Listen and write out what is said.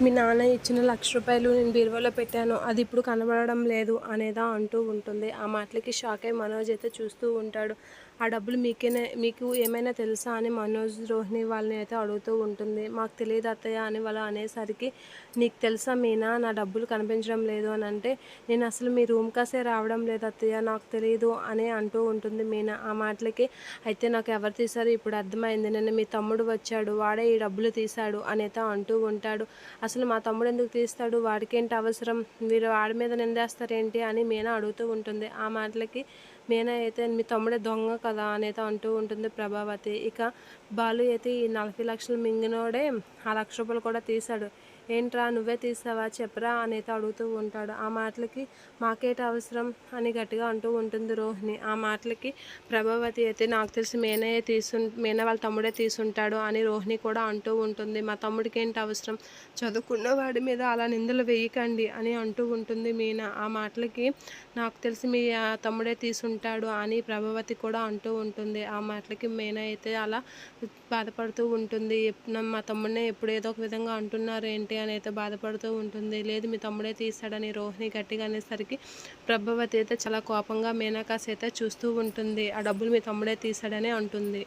మీ నాన్న ఇచ్చిన రూ. 1,00,000 నేను బీరువాలో పెట్టాను. అది ఇప్పుడు కనబడడం లేదు అనేదా అంటూ ఉంటుంది. ఆ మాటలకి షాక్ అయ్యి మనోజ్ అయితే చూస్తూ ఉంటాడు. ఆ డబ్బులు మీకు ఏమైనా తెలుసా అని మనోజ్, రోహిణి వాళ్ళని అయితే అడుగుతూ ఉంటుంది. మాకు తెలియదు అత్తయ్య అని వాళ్ళు అనేసరికి, నీకు తెలుసా మీనా నా డబ్బులు కనిపించడం లేదు అని అంటే, నేను అసలు మీ రూమ్ కాసే రావడం లేదు అత్తయ్య నాకు తెలీదు అని అంటూ ఉంటుంది మీనా. ఆ మాటలకి అయితే నాకు ఎవరు తీశారో ఇప్పుడు అర్థమైంది. నిన్న మీ తమ్ముడు వచ్చాడు. వాడే ఈ డబ్బులు తీశాడు అనేత అంటూ ఉంటాడు. అసలు మా తమ్ముడు ఎందుకు తీస్తాడు, వాడికేంటి అవసరం, మీరు వాడి మీద నిందేస్తారేంటి అని మీనా అడుగుతూ ఉంటుంది. ఆ మాటలకి మీనా అయితే మీ తమ్ముడే దొంగ కదా అనేది అంటూ ఉంటుంది ప్రభావతి. ఇక బాలు అయితే ఈ 40 లక్షలు మింగినోడే ఆ రూ. 1,00,000 కూడా తీశాడు. ఏంట్రా నువ్వే తీసావా చెప్పరా అనేది అడుగుతూ ఉంటాడు. ఆ మాటలకి మాకేటి అవసరం అని గట్టిగా అంటూ ఉంటుంది రోహిణి. ఆ మాటలకి ప్రభావతి అయితే నాకు తెలిసి మీనా వాళ్ళ తమ్ముడే తీసుంటాడు అని రోహిణి కూడా అంటూ ఉంటుంది. మా తమ్ముడికి ఏంటి అవసరం, చదువుకున్న వాడి మీద అలా నిందలు వేయకండి అని అంటూ ఉంటుంది మీనా. ఆ మాటలకి నాకు తెలిసి మీ తమ్ముడే తీసుంటాడు అని ప్రభావతి కూడా అంటూ ఉంటుంది. ఆ మాటలకి మీనా అయితే అలా బాధపడుతూ ఉంటుంది. మా తమ్ముడినే ఎప్పుడు ఏదో ఒక విధంగా అంటున్నారు ఏంటి అని అయితే బాధపడుతూ ఉంటుంది. లేదు మీ తమ్ముడే తీశాడని రోహిణి గట్టిగా అనేసరికి ప్రభావతి అయితే చాలా కోపంగా మీనాకాసి అయితే చూస్తూ ఉంటుంది. ఆ డబ్బులు మీ తమ్ముడే తీశాడని అంటుంది.